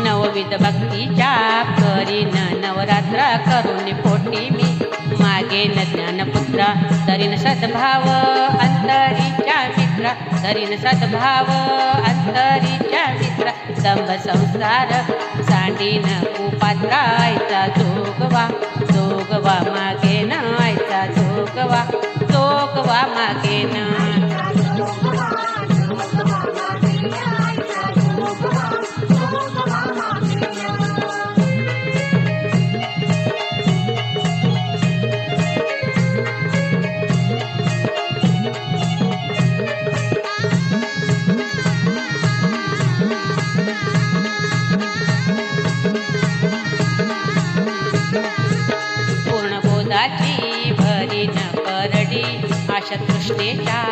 नवविध भक्तीच्या करीन नवरात्र करून पोटी मी मागेन ज्ञानपुत्रा धरीन सद्भाव अंतरीच्या मित्रा धरीन सद्भाव अंतरीच्या मित्रा दंभ संसार सांडीन कुपात्रा आयचा जोगवा मागेन आयचा जोगवा मागेन भरीन परडी आशा तृष्णेच्या